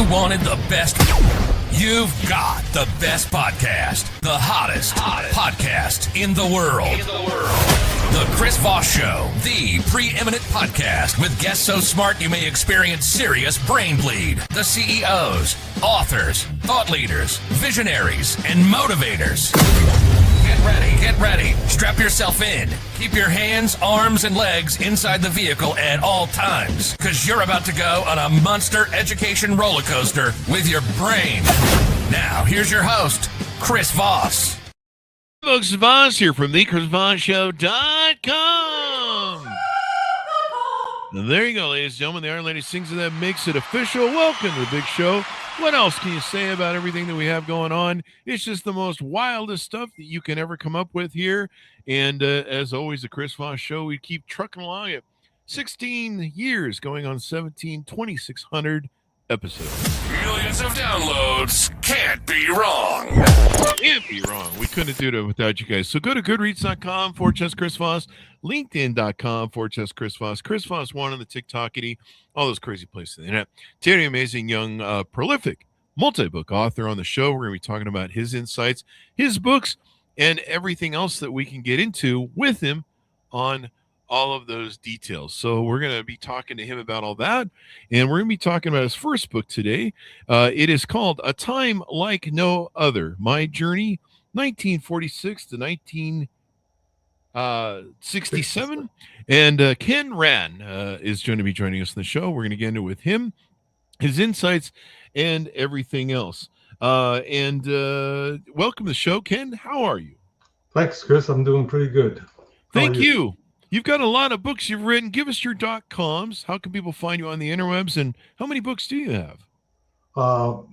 you wanted the best, you've got the best podcast, the hottest podcast in the world. The Chris Voss Show, the preeminent podcast with guests so smart you may experience serious brain bleed. The CEOs, authors, thought leaders, visionaries, and motivators. Get ready. Strap yourself in. Keep your hands, arms, and legs inside the vehicle at all times, because you're about to go on a monster education roller coaster with your brain. Now, here's your host, Chris Voss. Folks, Voss here from thechrisvossshow.com. There you go, ladies and gentlemen. The Iron Lady sings and that makes it official. Welcome to the big show. What else can you say about everything that we have going on? It's just the most wildest stuff that you can ever come up with here. And as always, the Chris Voss Show, we keep trucking along at 16 years, going on 2,600 episodes. Millions of downloads. Can't be wrong. Can't be wrong. We couldn't do it without you guys. So go to goodreads.com/Chris Voss, LinkedIn.com/Chris Voss, Chris Voss 1 on the TikTokity, all those crazy places on the internet. Today, amazing young, prolific multi-book author on the show. We're going to be talking about his insights, his books, and everything else that we can get into with him on all of those details. So we're going to be talking to him about all that, and we're going to be talking about his first book today. It is called A Time Like No Other, My Journey, 1946 to 1967. And Ken Ran is going to be joining us on the show. We're going to get into it with him, his insights, and everything else. Welcome to the show, Ken. How are you? Thanks, Chris. I'm doing pretty good. Thank you. You've got a lot of books you've written. Give us your .coms. How can people find you on the interwebs, and how many books do you have?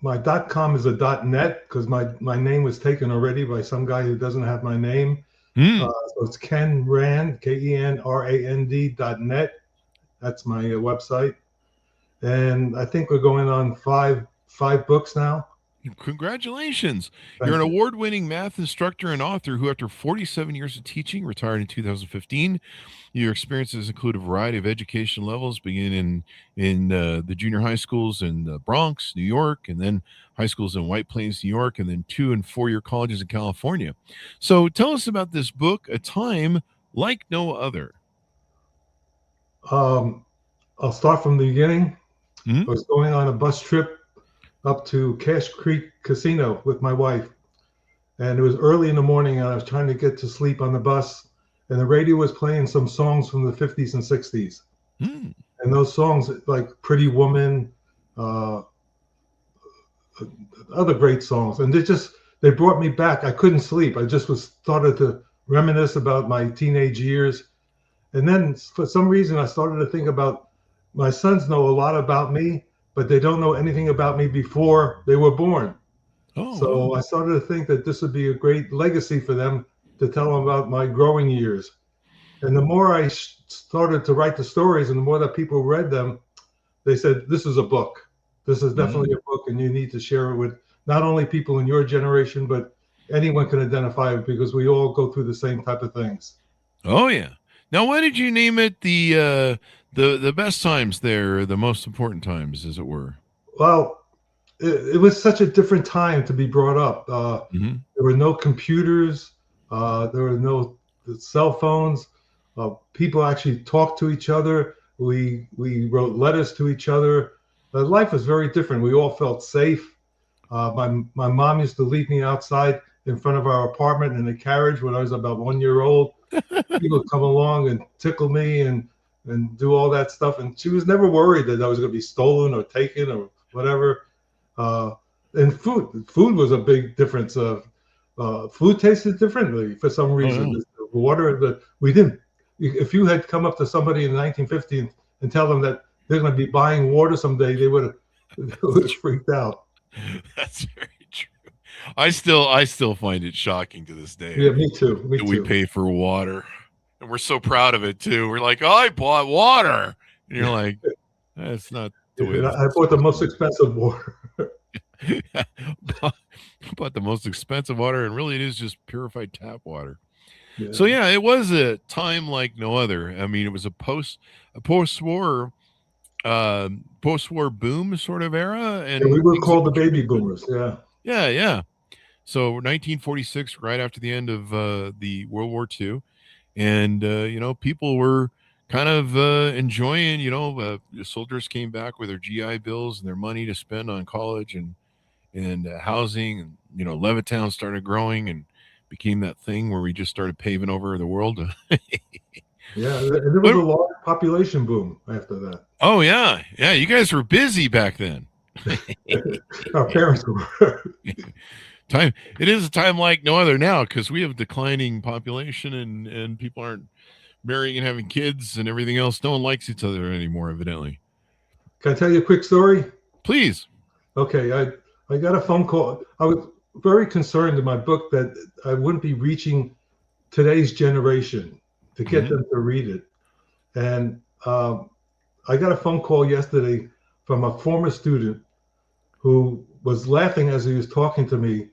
My .com is a .net because my name was taken already by some guy who doesn't have my name. So it's Ken Rand, KENRAND.net. That's my website. And I think we're going on five books now. Congratulations. Thank You're an you. award-winning math instructor and author who, after 47 years of teaching, retired in 2015. Your experiences include a variety of education levels, beginning in the junior high schools in the Bronx, New York, and then high schools in White Plains, New York, and then 2- and 4-year colleges in California. So tell us about this book, A Time Like No Other. I'll start from the beginning. Mhm. I was going on a bus trip up to Cache Creek Casino with my wife. And it was early in the morning, and I was trying to get to sleep on the bus. And the radio was playing some songs from the 50s and 60s. And those songs, like Pretty Woman, other great songs. And they brought me back. I couldn't sleep. I just started to reminisce about my teenage years. And then for some reason, I started to think about my sons know a lot about me, but they don't know anything about me before they were born. So I started to think that this would be a great legacy for them to tell them about my growing years. And the more I started to write the stories and the more that people read them, they said, this is a book. This is definitely a book, and you need to share it with not only people in your generation, but anyone can identify it because we all go through the same type of things. Oh, yeah. Now, why did you name it the best times there, the most important times, as it were? Well, it was such a different time to be brought up. There were no computers. There were no cell phones. People actually talked to each other. We wrote letters to each other. Life was very different. We all felt safe. My mom used to leave me outside in front of our apartment in a carriage when I was about 1 year old. People would come along and tickle me and do all that stuff. And she was never worried that I was going to be stolen or taken or whatever. And food was a big difference. Food tasted differently for some reason. The water we didn't. If you had come up to somebody in the 1950s and tell them that they're going to be buying water someday, they would have freaked out. That's very true. I still find it shocking to this day. Yeah, me too. We pay for water, and we're so proud of it too. We're like, oh, I bought water, and you're like, that's not the way. I bought the most expensive water. Bought the most expensive water, and really, it is just purified tap water. Yeah. So yeah, it was a time like no other. I mean, it was a post-war post-war boom sort of era, Yeah, we and were things that called the we baby connected. boomers. Yeah. Yeah, yeah. So 1946, right after the end of the World War II, and people were kind of enjoying. The soldiers came back with their GI Bills and their money to spend on college and housing, and Levittown started growing and became that thing where we just started paving over the world. Yeah, and there was a What- large population boom after that. oh yeah, yeah. You guys were busy back then. Our parents were. Time it is a time like no other now because we have declining population and people aren't marrying and having kids and everything else. No one likes each other anymore, evidently. Can I tell you a quick story? Please. Okay, I got a phone call. I was very concerned in my book that I wouldn't be reaching today's generation to get them to read it. And I got a phone call yesterday from a former student who was laughing as he was talking to me.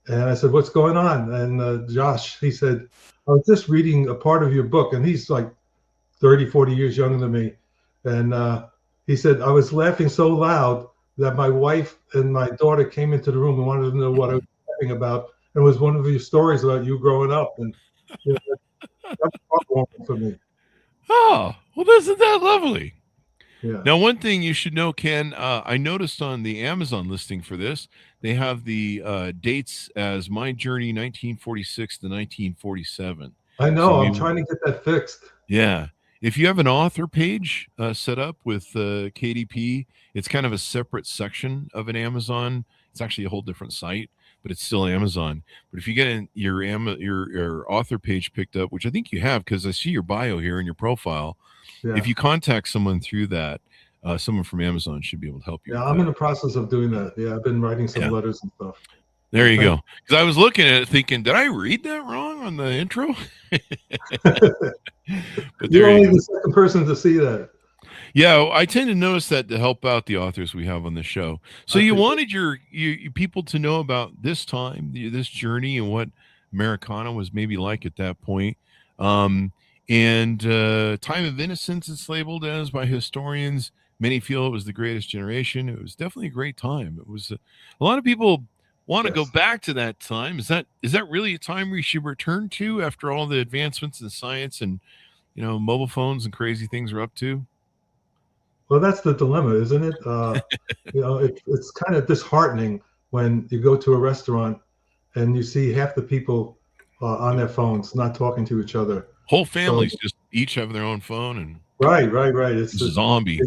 And I said, "What's going on?" And Josh, he said, "I was just reading a part of your book." And he's like 30, 40 years younger than me. And he said, "I was laughing so loud that my wife and my daughter came into the room and wanted to know what I was laughing about. And it was one of your stories about you growing up." And that's heartwarming for me. Oh, well, isn't that lovely? Yeah. Now, one thing you should know, Ken, I noticed on the Amazon listing for this, they have the dates as My Journey 1946 to 1947. I So know. I'm maybe, trying to get that fixed. yeah. If you have an author page set up with KDP, it's kind of a separate section of an Amazon. It's actually a whole different site, but it's still Amazon. But if you get your author page picked up, which I think you have, because I see your bio here in your profile, if Yeah. you contact someone through that, someone from Amazon should be able to help you Yeah. with I'm in that. the process of doing that. Yeah. I've been writing some Yeah, letters and stuff. there you Thank go. Because I was looking at it thinking, did I read that wrong on the intro? But You're there you only go. the second person to see that. Yeah, I tend to notice that to help out the authors we have on the show. So I you appreciate wanted you people to know about this time, this journey, and what Americana was maybe like at that point. Um, and Time of Innocence, it's labeled as by historians. Many feel it was the greatest generation. It was definitely a great time. It was a lot of people want to it. go Yes. back to that time. Is that really a time we should return to after all the advancements in science and mobile phones and crazy things are up to? Well, that's the dilemma, isn't it? It's kind of disheartening when you go to a restaurant and you see half the people on their phones, not talking to each other. Whole So, families just each have their own phone and right. zombie.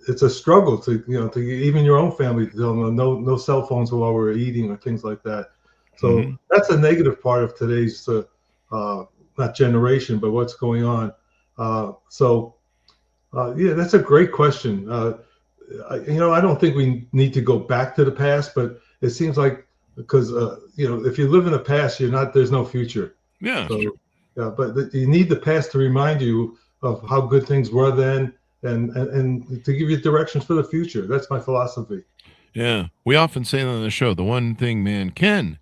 It's a struggle to even your own family to tell them no cell phones while we're eating or things like that. So Mhm. that's a negative part of today's not generation, but what's going on. Yeah, that's a great question. I don't think we need to go back to the past, but it seems like because if you live in the past, there's no future. Yeah, it's true. So, yeah, but you need the past to remind you of how good things were then, and to give you directions for the future. That's my philosophy. Yeah. We often say on the show, the one thing man can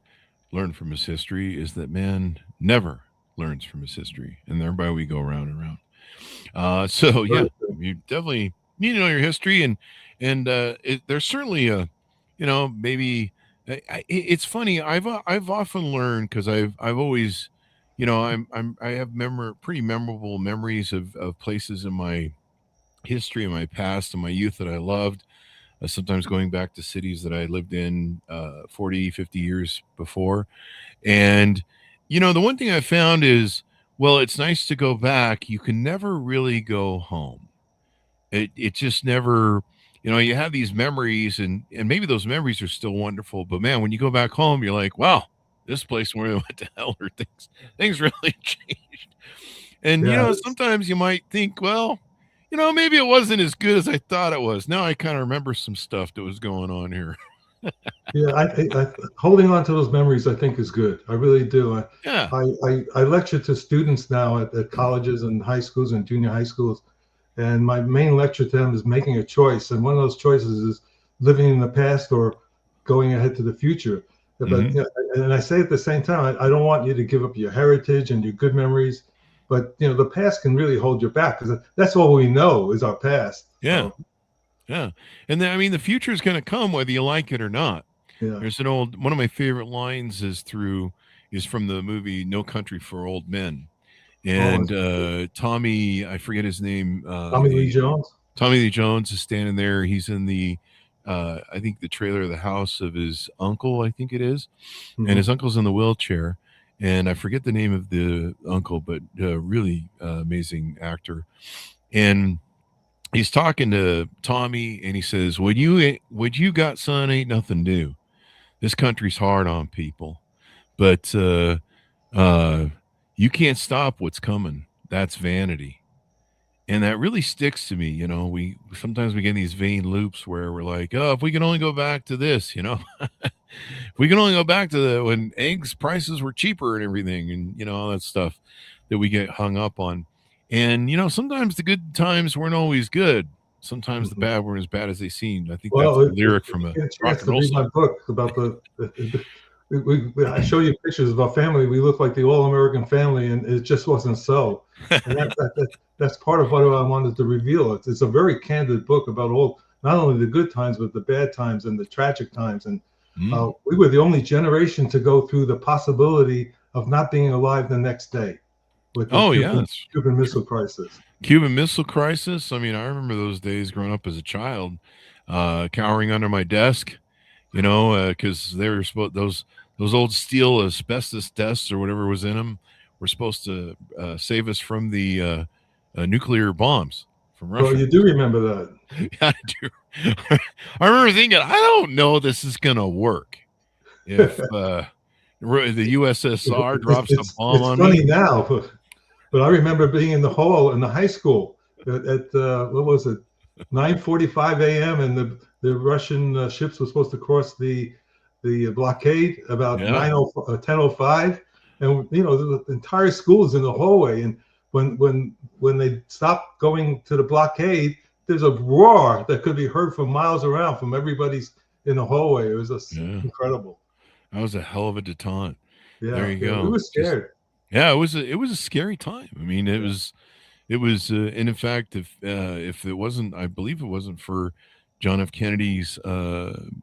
learn from his history is that man never learns from his history. And thereby we go round and round. So yeah, Very good. you definitely need to know your history, and there's certainly maybe it's funny. I've often learned because I've always, I have pretty memorable memories of places in my history, in my past, in my youth that I loved. Sometimes going back to cities that I lived in 40, 50 years before. And, the one thing I found is, well, it's nice to go back. You can never really go home. It just never, you have these memories and maybe those memories are still wonderful. But man, when you go back home, you're like, wow, this place where what the hell are things really changed. And, Yeah, sometimes you might think, well, maybe it wasn't as good as I thought it was. Now I kind of remember some stuff that was going on here. yeah. Holding on to those memories, I think, is good. I really do. Yeah. I lecture to students now at colleges and high schools and junior high schools. And my main lecture to them is making a choice. And one of those choices is living in the past or going ahead to the future. But Hmm. and I say at the same time, I don't want you to give up your heritage and your good memories. But the past can really hold you back because that's all we know is our past. Yeah. Yeah. And then, I mean, the future is going to come whether you like it or not. Yeah. There's one of my favorite lines is from the movie No Country for Old Men. Oh, And it's Tommy, I forget his name. Tommy Lee Jones. Tommy Lee Jones is standing there. He's in I think the trailer of the house of his uncle, I think it is. And Mhm. his uncle's in the wheelchair. And I forget the name of the uncle, but really amazing actor. And he's talking to Tommy, and he says, "What you got, son, ain't nothing new. This country's hard on people, but uh, you can't stop what's coming. That's vanity." And that really sticks to me. We sometimes we get in these vain loops where we're like, "Oh, if we can only go back to this, if we can only go back to when eggs prices were cheaper and everything, and all that stuff that we get hung up on." And sometimes the good times weren't always good. Sometimes the Mhm. bad weren't as bad as they seemed. I think that's Well, a if lyric you from a get a rock chance and to roll read song. my book about I show you pictures of our family. We look like the all-American family, and it just wasn't so. And that's part of what I wanted to reveal. It's a very candid book about not only the good times, but the bad times and the tragic times. And Mm. we were the only generation to go through the possibility of not being alive the next day with the Oh yeah, that's Cuban true. Missile Crisis. Cuban Missile Crisis. I mean, I remember those days growing up as a child, cowering under my desk, because they were supposed those old steel asbestos desks or whatever was in them were supposed to save us from the nuclear bombs from Well, Russia. you do remember that. Yeah, I do. I remember thinking, I don't know this is gonna work if the USSR drops a bomb It's on funny me. now, but I remember being in the hall in the high school at what was it, 9:45 a.m. and the Russian ships were supposed to cross the blockade about Yeah, 10:05, and the entire school is in the hallway, and when they stop going to the blockade, there's a roar that could be heard from miles around from everybody's in the hallway. It was just yeah. incredible. That was a hell of a detente. There Yeah, you yeah, we go. were Just scared. yeah, it was a scary time. I mean, Yeah. it was, and in fact, if it wasn't, I believe it wasn't for John F. Kennedy's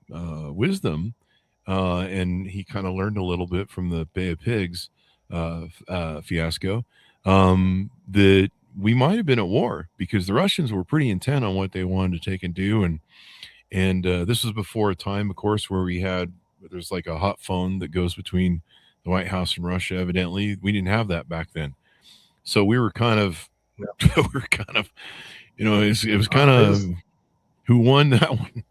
wisdom, and he kind of learned a little bit from the Bay of Pigs fiasco, that we might have been at war because the Russians were pretty intent on what they wanted to take and do, and this was before a time, of course, where there's like a hot phone that goes between the White House and Russia. Evidently, we didn't have that back then, so we were kind of, Yeah. we were kind of, it was kind I of just who won that one.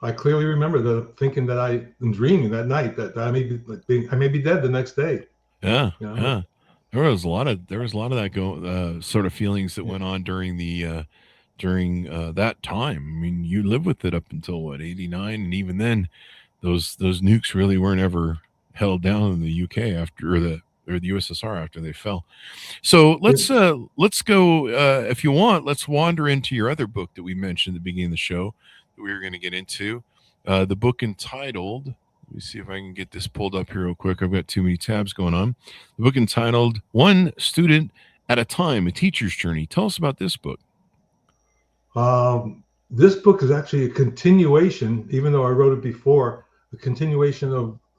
I clearly remember thinking that I am dreaming that night that I may be dead the next day. Yeah, You know? yeah. There was a lot of that sort of feelings that Yeah. went on during that time. I mean, you lived with it up until what, 89, and even then, those nukes really weren't ever held down in the UK or the USSR after they fell. So let's go, if you want, let's wander into your other book that we mentioned at the beginning of the show that we were going to get into. The book entitled, let me see if I can get this pulled up here real quick. I've got too many tabs going on. The book entitled One Student at a Time, A Teacher's Journey. Tell us about this book. This book is actually a continuation, even though I wrote it before, a continuation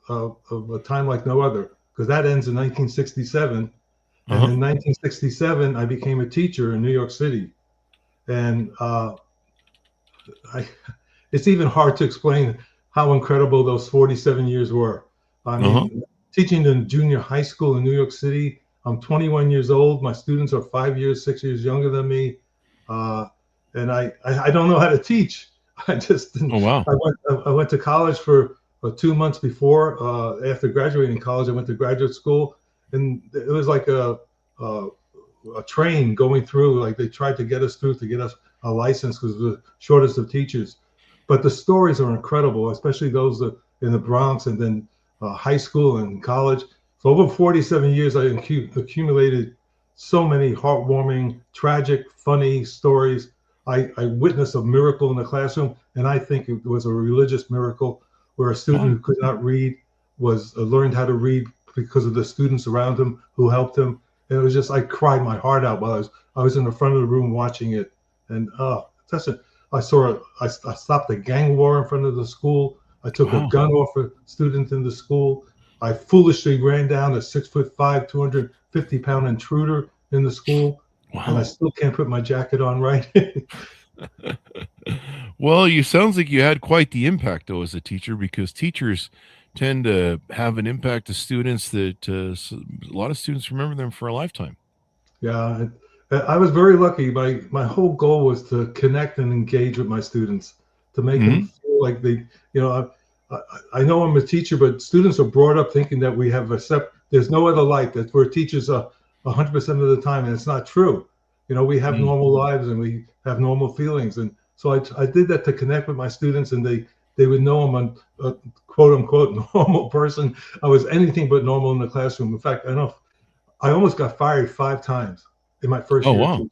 of A Time Like No Other, because that ends in 1967. And Uh-huh. in 1967, I became a teacher in New York City. And it's even hard to explain how incredible those 47 years were. I Uh-huh. mean, teaching in junior high school in New York City, I'm 21 years old. My students are 5 years, 6 years younger than me. And I don't know how to teach. I just didn't. Oh, wow. I went to college for 2 months before. After graduating college, I went to graduate school, and it was like a train going through. Like they tried to get us through to get us a license because we're the shortest of teachers. But the stories are incredible, especially those in the Bronx and then high school and college. For over 47 years, I accumulated so many heartwarming, tragic, funny stories. I witnessed a miracle in the classroom, and I think it was a religious miracle where a student Wow. who could not read was learned how to read because of the students around him who helped him. And it was just, I cried my heart out while I was in the front of the room watching it. And session, I stopped a gang war in front of the school. I took a Wow. gun off a student in the school. I foolishly ran down a 6'5", 250-pound intruder in the school, and I Wow. still can't put my jacket on right. Well, you sounds like you had quite the impact though as a teacher, because teachers tend to have an impact to students that a lot of students remember them for a lifetime. Yeah, I was very lucky. My whole goal was to connect and engage with my students, to make them feel like they, you know, I know I'm a teacher, but students are brought up thinking that we have there's no other life, that we're teachers 100% of the time, and it's not true. You know, we have normal lives and we have normal feelings, and so I did that to connect with my students, and they would know I'm a quote unquote normal person. I was anything but normal in the classroom. In fact, I almost got fired 5 times in my first Oh, year wow.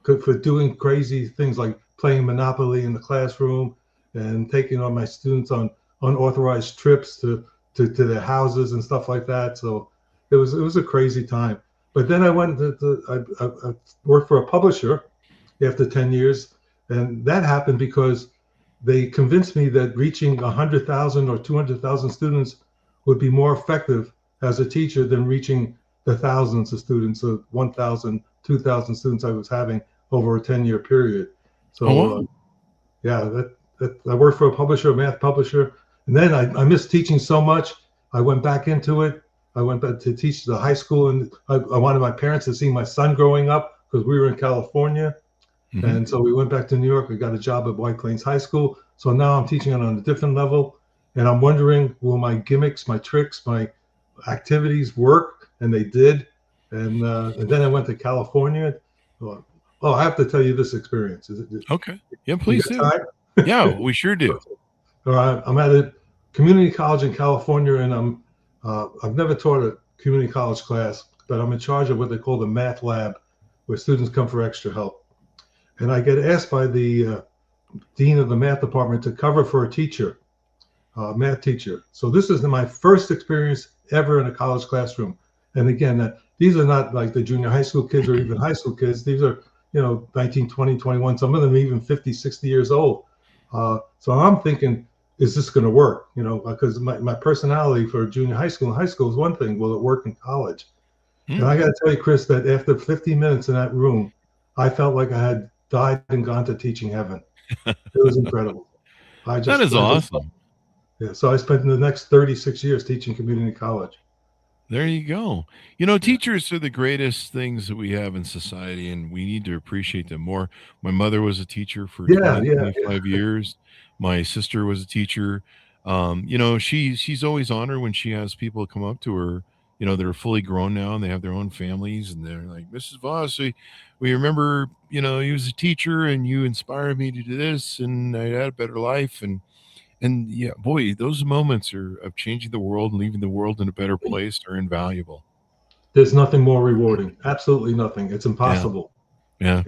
for doing crazy things like playing Monopoly in the classroom and taking on my students on unauthorized trips to their houses and stuff like that. So it was a crazy time. But then I went I worked for a publisher after 10 years, and that happened because they convinced me that reaching 100,000 or 200,000 students would be more effective as a teacher than reaching the thousands of students, of 1,000, 2,000 students I was having over a 10-year period. Oh, So wow. yeah, I worked for a publisher, a math publisher, and then I missed teaching so much. I went back into it. I went back to teach the high school, and I wanted my parents to see my son growing up because we were in California. And so we went back to New York. I got a job at White Plains High School. So now I'm teaching it on a different level. And I'm wondering, will my gimmicks, my tricks, my activities work? And they did. And then I went to California. Oh, I have to tell you this experience. Okay. Yeah, You please got do. time? Yeah, we sure do. All right. I'm at a community college in California, and I've never taught a community college class, but I'm in charge of what they call the math lab, where students come for extra help. And I get asked by the dean of the math department to cover for a teacher, math teacher. So this is my first experience ever in a college classroom. And again, these are not like the junior high school kids or even high school kids. These are, 19, 20, 21, some of them even 50, 60 years old. So I'm thinking, is this going to work? Because my personality for junior high school and high school is one thing. Will it work in college? And I got to tell you, Chris, that after 50 minutes in that room, I felt like I had died and gone to teaching heaven. It was incredible. That is awesome. Yeah. So I spent the next 36 years teaching community college. There you go. Teachers are the greatest things that we have in society, and we need to appreciate them more. My mother was a teacher for 25 years. My sister was a teacher. She's always honored when she has people come up to her, that are fully grown now and they have their own families, and they're like, Mrs. Voss, we remember, you was a teacher and you inspired me to do this, and I had a better life. And yeah, boy, those moments of changing the world and leaving the world in a better place are invaluable. There's nothing more rewarding. Absolutely nothing. It's impossible. Yeah.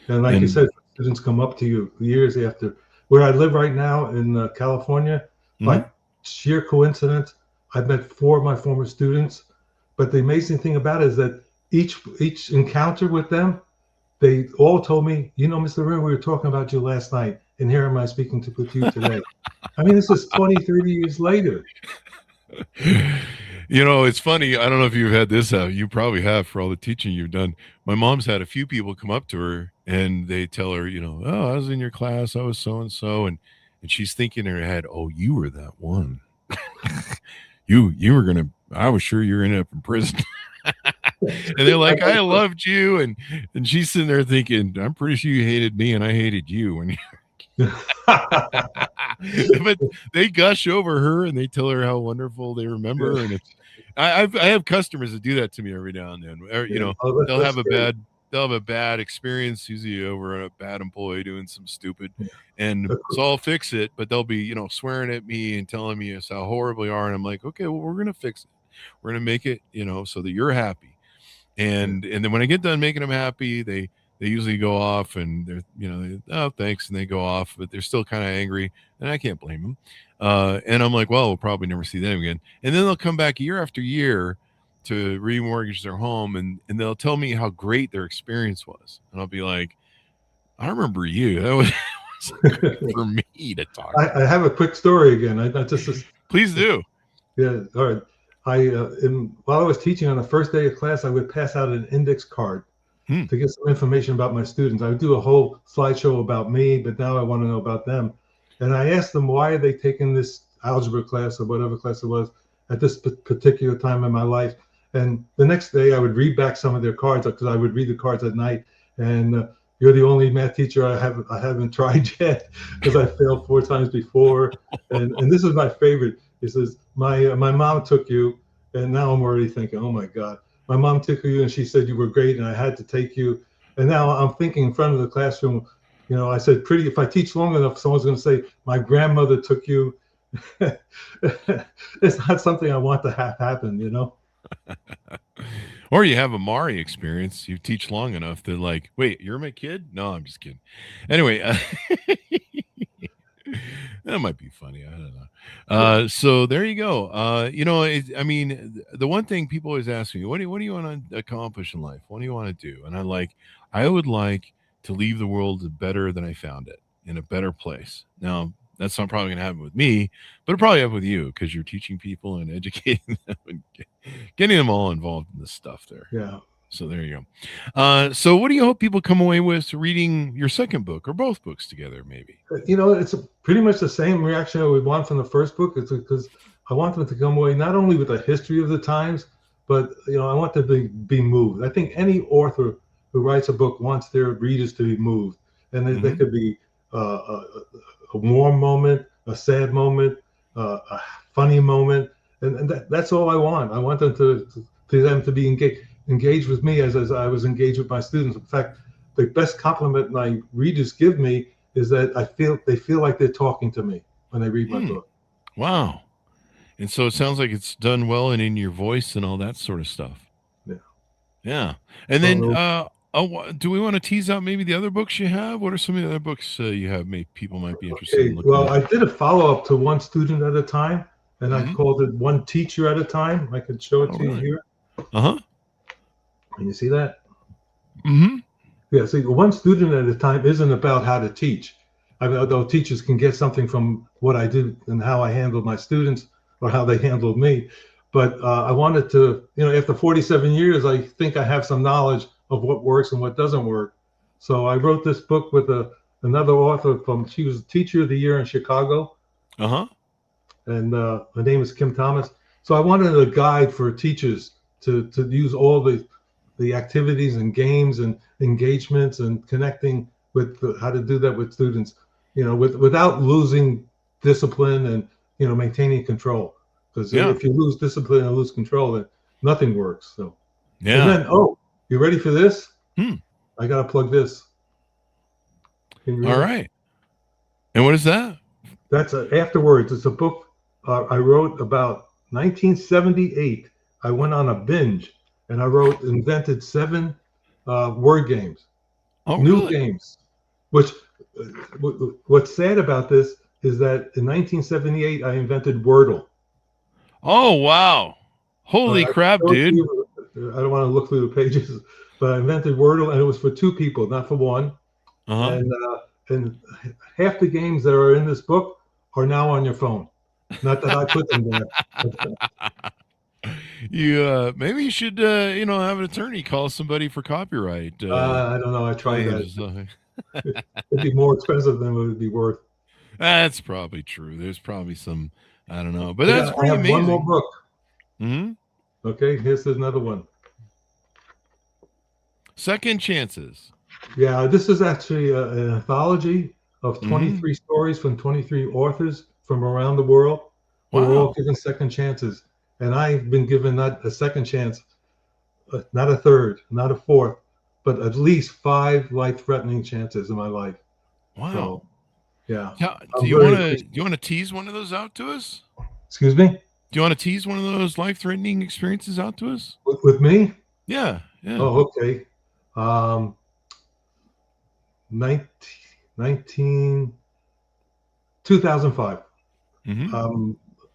And like you said, students come up to you years after. Where I live right now in California, by sheer coincidence, I've met 4 of my former students. But the amazing thing about it is that each encounter with them, they all told me, Mr. Rim, we were talking about you last night, and here am I speaking with you today. I mean, this is 20, 30 years later. It's funny. I don't know if you've had this happen. You probably have, for all the teaching you've done. My mom's had a few people come up to her and they tell her, oh, I was in your class. I was so-and-so. And she's thinking in her head, oh, you were that one. you were I was sure you were going to end up in prison. And they're like, I loved you. And she's sitting there thinking, I'm pretty sure you hated me and I hated you. But they gush over her and they tell her how wonderful they remember. And I have customers that do that to me every now and then. They'll have a bad experience, usually over a bad employee doing some stupid, and so I'll fix it. But they'll be, swearing at me and telling me how horrible you are. And I'm like, okay, well, we're gonna fix it. We're gonna make it, so that you're happy. And then when I get done making them happy, they usually go off and they're, oh, thanks. And they go off, but they're still kind of angry, and I can't blame them. And I'm like, well, we'll probably never see them again. And then they'll come back year after year to remortgage their home, and they'll tell me how great their experience was. And I'll be like, I remember you. That was for me to talk. I have a quick story again. I just Please do. Yeah. All right. While I was teaching on the first day of class, I would pass out an index card to get some information about my students. I would do a whole slideshow about me, but now I want to know about them. And I asked them, why are they taking this algebra class or whatever class it was at this particular time in my life? And the next day I would read back some of their cards, because I would read the cards at night. And you're the only math teacher I haven't tried yet, because I failed 4 times before. And this is my favorite. It says, my mom took you, and now I'm already thinking, oh my God. My mom took you and she said you were great and I had to take you. And now I'm thinking in front of the classroom, I said, if I teach long enough, someone's going to say, my grandmother took you. It's not something I want to have happen. Or you have a Mari experience. You teach long enough that, like, wait, you're my kid? No, I'm just kidding. Anyway, that might be funny. I don't know. So there you go. I mean, the one thing people always ask me, what do you want to accomplish in life? What do you want to do? And I would like to leave the world better than I found it, in a better place. Now, that's not probably going to happen with me, but it'll probably happen with you, because you're teaching people and educating them and getting them all involved in this stuff there. Yeah. So there you go. So what do you hope people come away with reading your second book, or both books together, maybe? It's pretty much the same reaction I would want from the first book. It's because I want them to come away not only with a history of the times, but I want them to be moved. I think any author who writes a book wants their readers to be moved, and they could be a warm moment, a sad moment, a funny moment, and that's all I want. I want them to be engaged with me as I was engaged with my students. In fact, the best compliment my readers give me is that they feel like they're talking to me when they read my book. Wow. And so it sounds like it's done well and in your voice and all that sort of stuff. Yeah. And then do we want to tease out maybe the other books you have? What are some of the other books you have people might be interested in looking at? I did a follow-up to One Student at a Time, and I called it One Teacher at a Time. I could show it to you here. Can you see that? Yeah, see, One Student at a Time isn't about how to teach. Although teachers can get something from what I did and how I handled my students, or how they handled me. But I wanted to, after 47 years, I think I have some knowledge of what works and what doesn't work. So I wrote this book with another author she was Teacher of the Year in Chicago. And her name is Kim Thomas. So I wanted a guide for teachers to use all the activities and games and engagements and connecting with how to do that with students, without losing discipline and, maintaining control. Because if you lose discipline and lose control, then nothing works. So, and then, you ready for this? I got to plug this. All right. And what is that? That's Afterwards. It's a book I wrote about 1978. I went on a binge and I invented 7 word games, new games. What's sad about this is that in 1978 I invented Wordle. Oh wow! Holy crap, dude! I don't want to look through the pages, but I invented Wordle, and it was for 2 people, not for one. And half the games that are in this book are now on your phone. Not that I put them there. Maybe you should have an attorney call somebody for copyright. I don't know. I tried that. It'd be more expensive than it would be worth. That's probably true. There's probably some, I don't know, but that's pretty amazing. One more book. Okay, here's another one. Second Chances. Yeah, this is actually an anthology of 23 stories from 23 authors from around the world who were all given second chances. And I've been given not a second chance, not a third, not a fourth, but at least 5 life-threatening chances in my life. Wow. So, yeah. Do you want to tease one of those out to us? Excuse me? Do you want to tease one of those life-threatening experiences out to us? With me? Yeah. Oh, okay. 2005.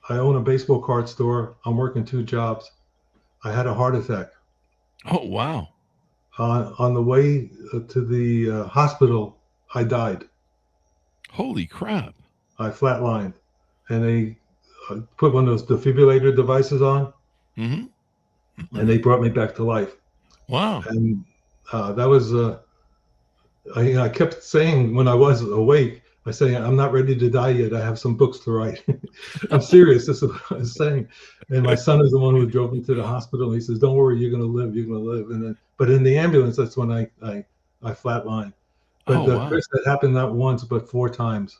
I own a baseball card store. I'm working 2 jobs. I had a heart attack. Oh, wow. On the way to the hospital, I died. Holy crap. I flatlined. And they put one of those defibrillator devices on, Mm-hmm. and they brought me back to life. Wow. And that was, I kept saying when I was awake, I say, I'm not ready to die yet. I have some books to write. I'm serious. This is what I was saying. And my son is the one who drove me to the hospital. And he says, don't worry, you're going to live. You're going to live. And then, but in the ambulance, that's when I flatlined. But Wow. Chris, that happened not once, but 4 times.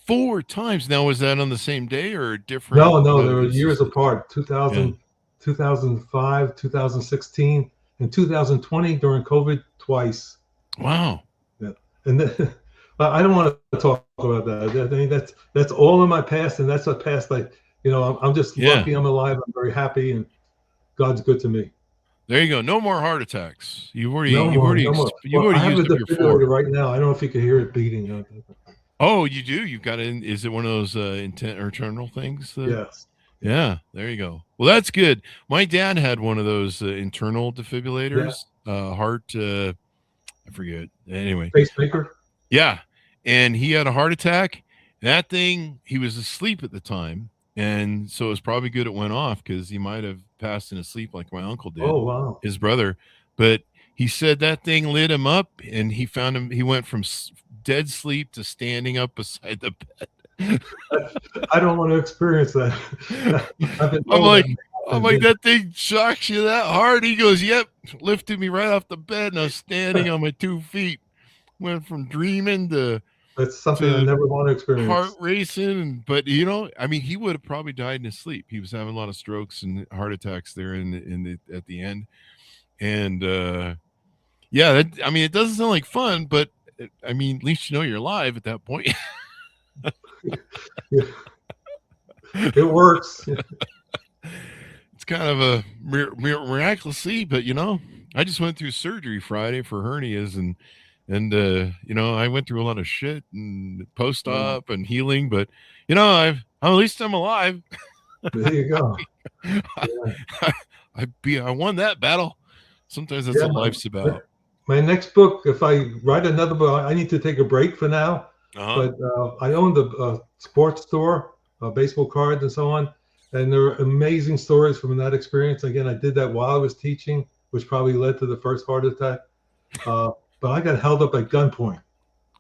4 times. Now, was that on the same day or different? No, they were years apart. 2005, 2016, and 2020 during COVID twice. Wow. Yeah. And then, I don't want to talk about that. I mean, that's all in my past, and that's a past I'm just lucky I'm alive. I'm very happy, and God's good to me. There you go. No more heart attacks. You've already no more. I have used a up your 4 right now. I don't know if you can hear it beating. Oh, you do? You've got it. Is it one of those internal things? Yes. Yeah. There you go. Well, that's good. My dad had one of those internal defibrillators. Heart. I forget. Anyway. Pacemaker. Yeah. And he had a heart attack. That thing, he was asleep at the time. And so it was probably good it went off because he might have passed in his sleep like my uncle did. Oh, wow. His brother. But he said that thing lit him up and he went from dead sleep to standing up beside the bed. I don't want to experience that. I'm like, that thing shocks you that hard? He goes, yep. Lifted me right off the bed and I was standing on my 2 feet. Went from dreaming to that's something I never want to experience. Heart racing, but he would have probably died in his sleep. He was having a lot of strokes and heart attacks there at the end, and it doesn't sound like fun, but at least you're alive at that point. It works. It's kind of a miraculously, but I just went through surgery Friday for hernias and I went through a lot of shit and post-op and healing, but at least I'm alive. There you go. I won that battle. Sometimes that's what life's about. My next book, if I write another book, I need to take a break for now. But I owned a sports store, baseball cards and so on. And there are amazing stories from that experience. Again, I did that while I was teaching, which probably led to the first heart attack. But I got held up at gunpoint.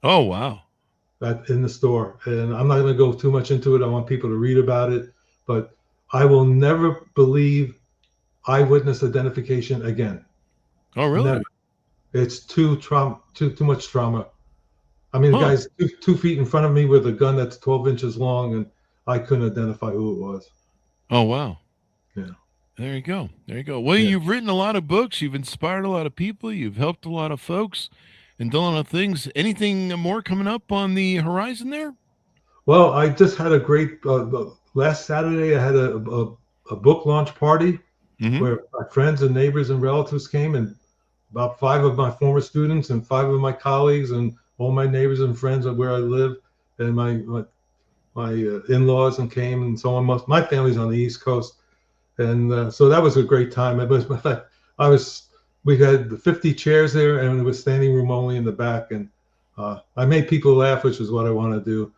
Oh, wow. In the store. And I'm not going to go too much into it. I want people to read about it. But I will never believe eyewitness identification again. Oh, really? Never. It's too much trauma. I mean, the guy's 2 feet in front of me with a gun that's 12 inches long, and I couldn't identify who it was. Oh, wow. Yeah. There you go. Well, you've written a lot of books. You've inspired a lot of people. You've helped a lot of folks and done a lot of things. Anything more coming up on the horizon there? Well, I just had a great, last Saturday, I had a book launch party where my friends and neighbors and relatives came, and about 5 of my former students and 5 of my colleagues and all my neighbors and friends of where I live and my in-laws and came and so on. My family's on the East Coast. And so that was a great time. We had 50 chairs there, and it was standing room only in the back. And I made people laugh, which is what I want to do.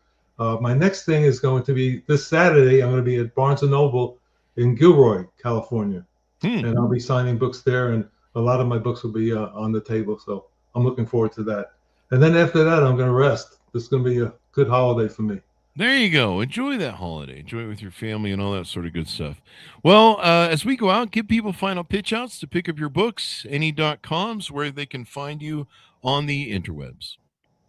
My next thing is going to be this Saturday. I'm going to be at Barnes & Noble in Gilroy, California. And I'll be signing books there. And a lot of my books will be on the table. So I'm looking forward to that. And then after that, I'm going to rest. This is going to be a good holiday for me. There you go. Enjoy that holiday. Enjoy it with your family and all that sort of good stuff. Well, as we go out, give people final pitch outs to pick up your books, any.coms, where they can find you on the interwebs.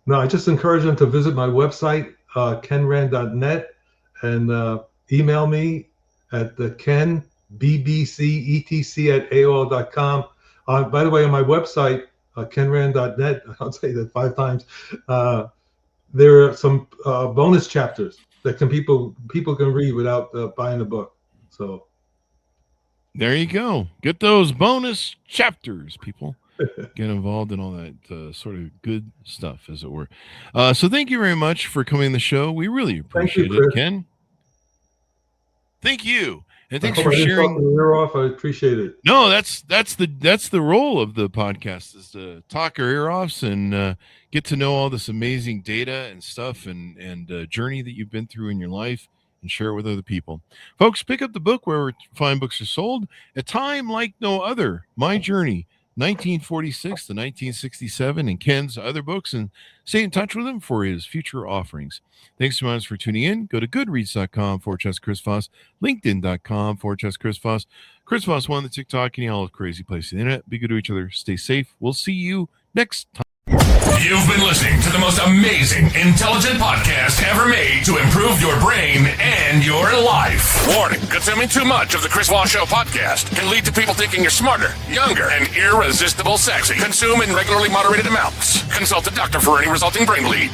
No, I just encourage them to visit my website, kenrand.net, and email me at kenbbcetc@aol.com. By the way, on my website, kenrand.net, I'll say that 5 times, there are some bonus chapters that people can read without buying the book. So there you go. Get those bonus chapters, people. Get involved in all that sort of good stuff, as it were. So thank you very much for coming on the show. We really appreciate it, Ken. Thank you. And thanks I for hope I didn't sharing. talk your ear off. I appreciate it. No, that's the role of the podcast, is to talk our ear offs and get to know all this amazing data and stuff and journey that you've been through in your life, and share it with other people. Folks, pick up the book wherever fine books are sold. A Time Like No Other: My Journey, 1946 to 1967, and Ken's other books, and stay in touch with him for his future offerings. Thanks so much for tuning in. Go to goodreads.com/Chris Voss, linkedin.com/Chris Voss. Chris Voss, one of the TikTok and all the crazy places on the internet. Be good to each other. Stay safe. We'll see you next time. You've been listening to the most amazing, intelligent podcast ever made to improve your brain and your life. Warning, consuming too much of the Chris Voss Show podcast can lead to people thinking you're smarter, younger, and irresistible sexy. Consume in regularly moderated amounts. Consult a doctor for any resulting brain bleed.